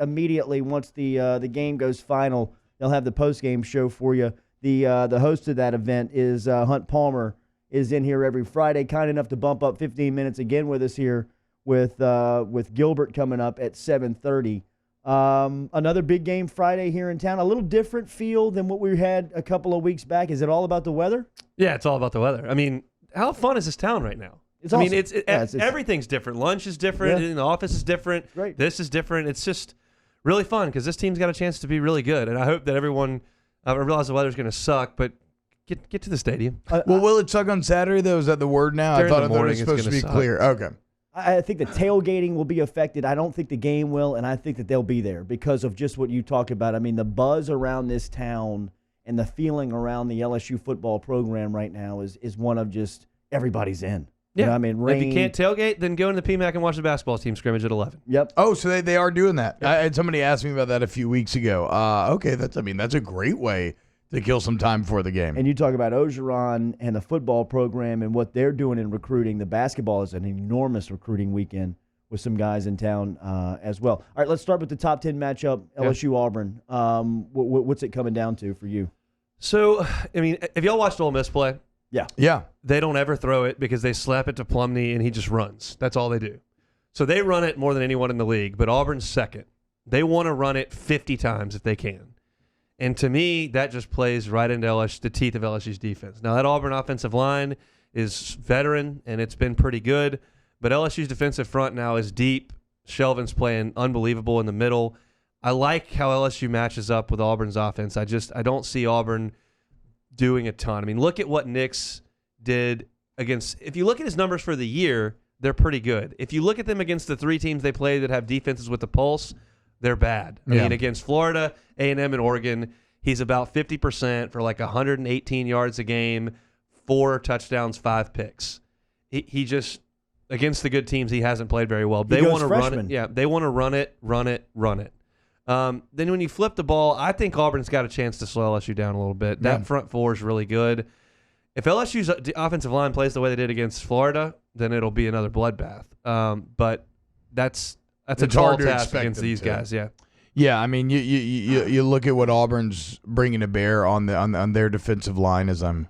immediately once the game goes final. They'll have the post game show for you. The host of that event is Hunt Palmer. Is in here every Friday, kind enough to bump up 15 minutes again with us here with Gilbert coming up at 7:30. Another big game Friday here in town. A little different feel than what we had a couple of weeks back. Is it all about the weather? Yeah, it's all about the weather. I mean, how fun is this town right now? It's awesome. It's everything's different. Lunch is different. Yeah. The office is different. Great. This is different. It's just really fun because this team's got a chance to be really good. And I hope that everyone I realize the weather's going to suck, but get to the stadium. Well, will it suck on Saturday, though? Is that the word now? During I the thought it morning, was supposed to be suck. clear. Okay. I think the tailgating will be affected. I don't think the game will, and I think that they'll be there because of just what you talk about. I mean, the buzz around this town and the feeling around the LSU football program right now is one of just everybody's in. Yeah. You know, I mean, If you can't tailgate, then go into the PMAC and watch the basketball team scrimmage at 11. Yep. Oh, so they are doing that. Yep. I had somebody ask me about that a few weeks ago. Okay, that's a great way to kill some time before the game. And you talk about Ogeron and the football program and what they're doing in recruiting. The basketball is an enormous recruiting weekend with some guys in town as well. All right, let's start with the top 10 matchup, LSU-Auburn. What's it coming down to for you? So, I mean, have y'all watched Ole Miss play? Yeah. They don't ever throw it because they slap it to Plumlee and he just runs. That's all they do. So they run it more than anyone in the league, but Auburn's second. They want to run it 50 times if they can. And to me, that just plays right into the teeth of LSU's defense. Now, that Auburn offensive line is veteran, and it's been pretty good, but LSU's defensive front now is deep. Shelvin's playing unbelievable in the middle. I like how LSU matches up with Auburn's offense. I don't see Auburn doing a ton. I mean, look at what Nix did against – if you look at his numbers for the year, they're pretty good. If you look at them against the three teams they play that have defenses with the pulse, they're bad. I mean, against Florida, A&M, and Oregon, he's about 50% for like 118 yards a game, 4 touchdowns, 5 picks. He just – against the good teams, he hasn't played very well. They want to run it. Yeah, they want to run it. Then when you flip the ball, I think Auburn's got a chance to slow LSU down a little bit. That front four is really good. If LSU's offensive line plays the way they did against Florida, then it'll be another bloodbath. But that's a tall task against these guys. Yeah. Yeah, I mean, you look at what Auburn's bringing to bear on their defensive line. As I'm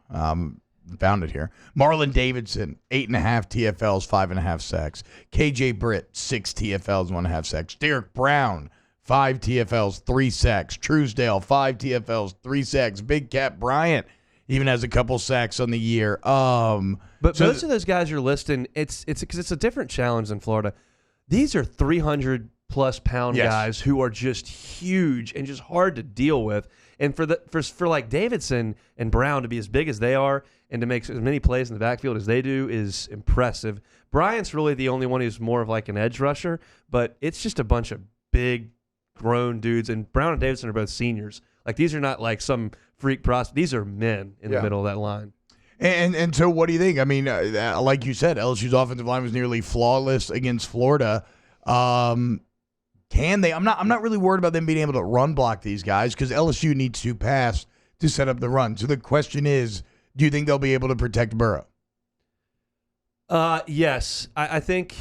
found it here. Marlon Davidson, 8.5 TFLs, 5.5 sacks. KJ Britt, 6 TFLs, 1.5 sacks. Derek Brown, 5 TFLs, 3 sacks. Truesdale, 5 TFLs, 3 sacks. Big Cat Bryant even has a couple sacks on the year. But most of those guys you're listing, it's because it's a different challenge than Florida. These are 300-plus pound guys who are just huge and just hard to deal with. And for like Davidson and Brown to be as big as they are and to make as many plays in the backfield as they do is impressive. Bryant's really the only one who's more of like an edge rusher, but it's just a bunch of big, grown dudes. And Brown and Davidson are both seniors. Like, these are not like some freak prospect. These are men in the middle of that line. And so what do you think? I mean, like you said, LSU's offensive line was nearly flawless against Florida. Can they? I'm not really worried about them being able to run block these guys because LSU needs to pass to set up the run. So the question is, do you think they'll be able to protect Burrow? Yes. I think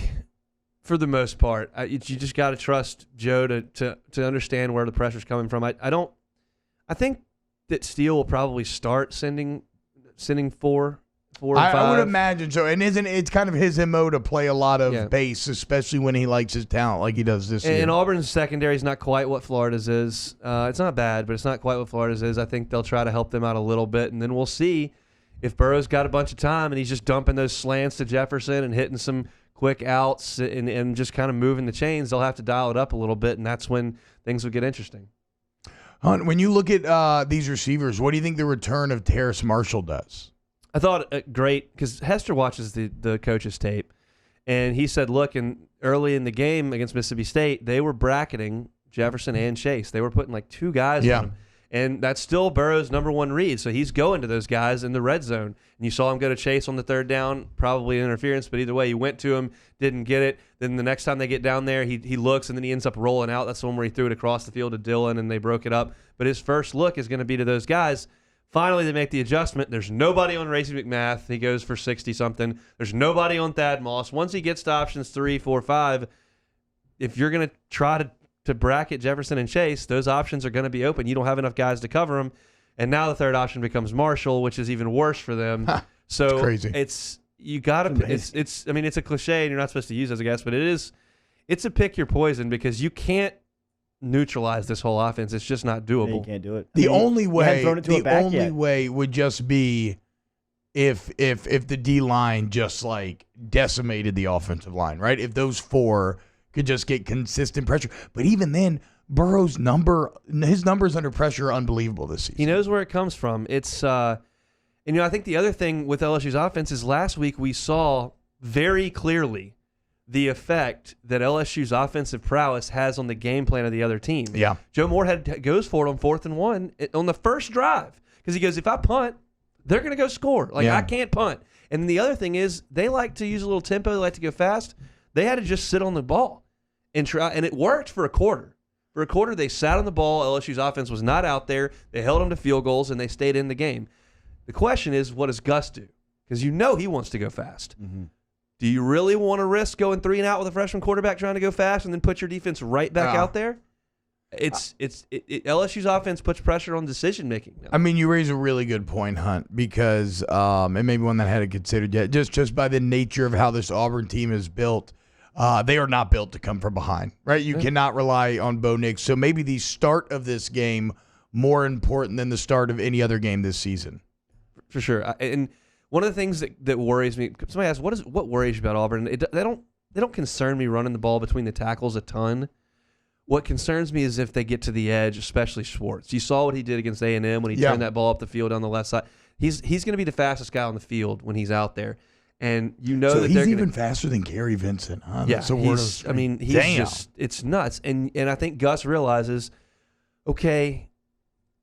for the most part, you just got to trust Joe to understand where the pressure's coming from. I think that Steele will probably start sending 4 and 5. I would imagine so. And it's kind of his MO to play a lot of base, especially when he likes his talent like he does this year. And Auburn's secondary is not quite what Florida's is. It's not bad, but it's not quite what Florida's is. I think they'll try to help them out a little bit, and then we'll see if Burrow's got a bunch of time and he's just dumping those slants to Jefferson and hitting some quick outs and just kind of moving the chains. They'll have to dial it up a little bit, and that's when things will get interesting. Hunt, when you look at these receivers, what do you think the return of Terrace Marshall does? I thought great because Hester watches the coach's tape, and he said, look, early in the game against Mississippi State, they were bracketing Jefferson and Chase. They were putting like 2 guys on him. And that's still Burrow's number 1 read. So he's going to those guys in the red zone. And you saw him go to Chase on the 3rd down, probably an interference, but either way, he went to him, didn't get it. Then the next time they get down there, he looks, and then he ends up rolling out. That's the one where he threw it across the field to Dillon, and they broke it up. But his first look is going to be to those guys. Finally, they make the adjustment. There's nobody on Racey McMath. He goes for 60-something. There's nobody on Thad Moss. Once he gets to options 3, 4, 5, if you're going to try to to bracket Jefferson and Chase, those options are going to be open. You don't have enough guys to cover them. And now the third option becomes Marshall, which is even worse for them. So crazy. it's I mean, it's a cliche and you're not supposed to use it as a guess, but it's a pick your poison because you can't neutralize this whole offense. It's just not doable. Yeah, you can't do it. The only way would just be if the D line just like decimated the offensive line, right? If those four could just get consistent pressure. But even then, Burrow's his numbers under pressure are unbelievable this season. He knows where it comes from. It's and I think the other thing with LSU's offense is last week we saw very clearly the effect that LSU's offensive prowess has on the game plan of the other team. Yeah. Joe Moorhead goes for it on 4th and 1 on the first drive because he goes, if I punt, they're going to go score. I can't punt. And the other thing is they like to use a little tempo. They like to go fast. They had to just sit on the ball and try, and it worked for a quarter. For a quarter, they sat on the ball. LSU's offense was not out there. They held them to field goals, and they stayed in the game. The question is, what does Gus do? Because he wants to go fast. Mm-hmm. Do you really want to risk going 3 and out with a freshman quarterback trying to go fast and then put your defense right back out there? LSU's offense puts pressure on decision making. I mean, you raise a really good point, Hunt, because and maybe one that I hadn't considered yet. Just by the nature of how this Auburn team is built, they are not built to come from behind, right? You cannot rely on Bo Nix. So maybe the start of this game more important than the start of any other game this season. For sure. And one of the things that worries me, somebody asked, what worries you about Auburn? They don't concern me running the ball between the tackles a ton. What concerns me is if they get to the edge, especially Schwartz. You saw what he did against A&M when he turned that ball up the field on the left side. He's going to be the fastest guy on the field when he's out there. And that he's even faster than Gary Vincent, huh? Yeah, he's just, it's nuts. And I think Gus realizes, okay,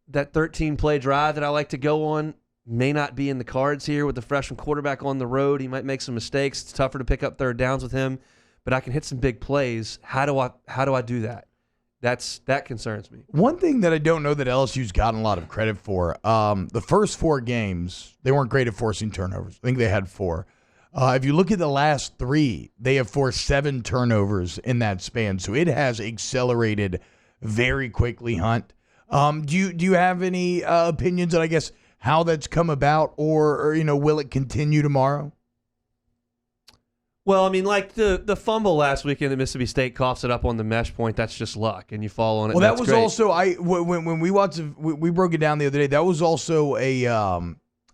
that 13-play drive that I like to go on may not be in the cards here with the freshman quarterback on the road. He might make some mistakes. It's tougher to pick up third downs with him, but I can hit some big plays. How do I do that? That concerns me. One thing that I don't know that LSU's gotten a lot of credit for, the first 4 games, they weren't great at forcing turnovers. I think they had 4. If you look at the last 3, they have forced 7 turnovers in that span. So it has accelerated very quickly, Hunt. Do you have any opinions on, I guess, how that's come about or will it continue tomorrow? Well, I mean, like the fumble last weekend that Mississippi State coughs it up on the mesh point, that's just luck, and you fall on it. Well, that was great. Also when we watched, we broke it down the other day. That was also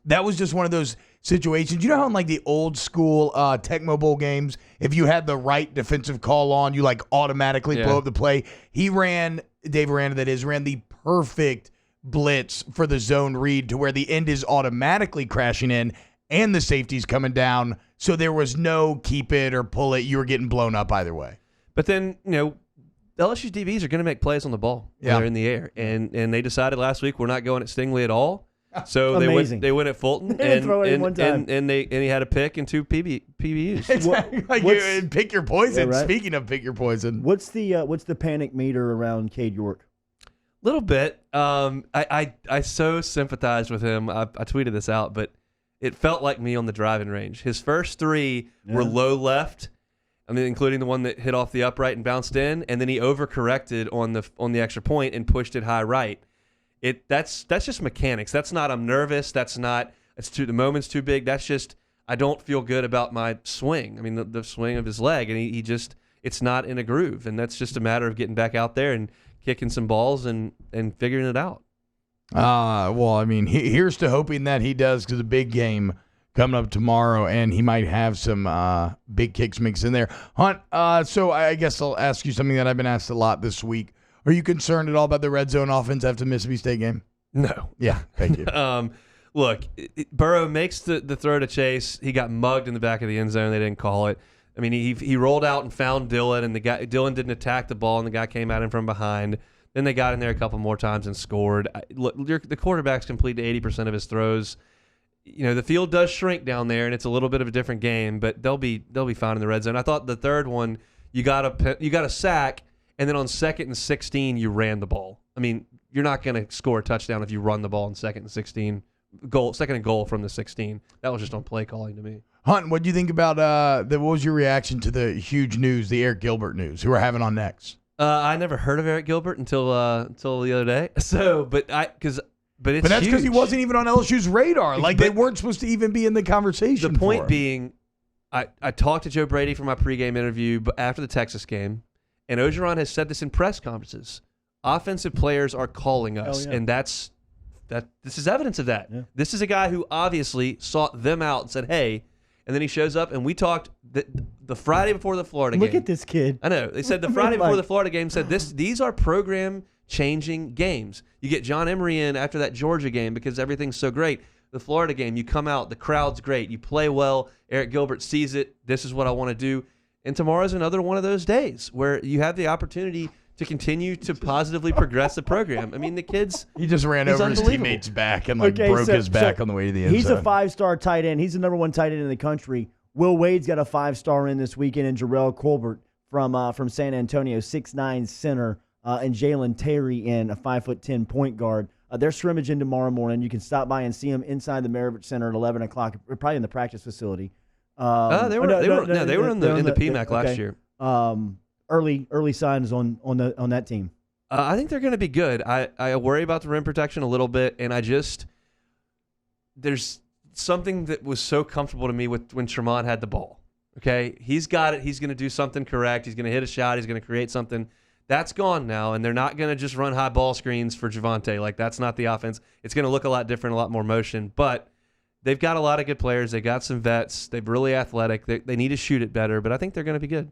that was just one of those situations. You know how in like the old school Tecmo Bowl games, if you had the right defensive call on, you like automatically blow up the play. Dave Aranda ran the perfect blitz for the zone read to where the end is automatically crashing in and the safety's coming down. So there was no keep it or pull it. You were getting blown up either way. But then, LSU's DBs are going to make plays on the ball when they're in the air. And they decided last week we're not going at Stingley at all. So they went at Fulton and he had a pick and 2 PBUs. Pick your poison. Yeah, right. Speaking of pick your poison. What's the panic meter around Cade York? Little bit. I so sympathized with him. I tweeted this out, but it felt like me on the driving range. His first 3 were low left. I mean, including the one that hit off the upright and bounced in, and then he overcorrected on the extra point and pushed it high right. That's just mechanics. That's not I'm nervous. That's not the moment's too big. That's just I don't feel good about my swing. I mean the swing of his leg, and he just it's not in a groove, and that's just a matter of getting back out there and kicking some balls and figuring it out. Well, I mean, here's to hoping that he does, because a big game coming up tomorrow, and he might have some big kicks mixed in there. Hunt, so I guess I'll ask you something that I've been asked a lot this week. Are you concerned at all about the red zone offense after the Mississippi State game? No. Yeah, thank you. Look, Burrow makes the throw to Chase. He got mugged in the back of the end zone. They didn't call it. I mean, he rolled out and found Dillon, and Dillon didn't attack the ball, and the guy came at him from behind. Then they got in there a couple more times and scored. Look, the quarterback's completed 80% of his throws. The field does shrink down there, and it's a little bit of a different game, but they'll be fine in the red zone. I thought the third one, you got a sack, and then on 2nd and 16, you ran the ball. I mean, you're not going to score a touchdown if you run the ball on 2nd and 16. 2nd and goal from the 16. That was just on play calling to me. Hunt, what do you think about what was your reaction to the huge news, the Eric Gilbert news, who we're having on next? I never heard of Eric Gilbert until the other day. So, but it's But that's because he huge. wasn't even on LSU's radar. Like, they weren't supposed to even be in the conversation. The point being, I talked to Joe Brady for my pregame interview after the Texas game, and Orgeron has said this in press conferences. Offensive players are calling us, and this is evidence of that. Yeah. This is a guy who obviously sought them out and said, hey, and then he shows up, and we talked the Friday before the Florida game. Look at this kid. I know. They said the Friday before the Florida game said these are program-changing games. You get John Emery in after that Georgia game because everything's so great. The Florida game, you come out, the crowd's great, you play well, Eric Gilbert sees it, this is what I want to do. And tomorrow's another one of those days where you have the opportunity to continue to positively progress the program. I mean, the kids... He just ran over his teammate's back and broke his back on the way to the end He's zone. a 5-star tight end. He's the number 1 tight end in the country. Will Wade's got a 5-star in this weekend, and Jarrell Colbert from San Antonio, 6'9" center, and Jalen Terry in a 5'10" point guard. They're scrimmaging tomorrow morning. You can stop by and see them inside the Maravich Center at 11 o'clock, probably in the practice facility. They were in the PMAC last year. Early signs on that team. I think they're going to be good. I worry about the rim protection a little bit, and there's something that was so comfortable to me with when Tremont had the ball. Okay, he's got it. He's going to do something correct. He's going to hit a shot. He's going to create something. That's gone now, and they're not going to just run high ball screens for Javonte. Like, that's not the offense. It's going to look a lot different, a lot more motion, but they've got a lot of good players. They got some vets. They're really athletic. They need to shoot it better, but I think they're going to be good.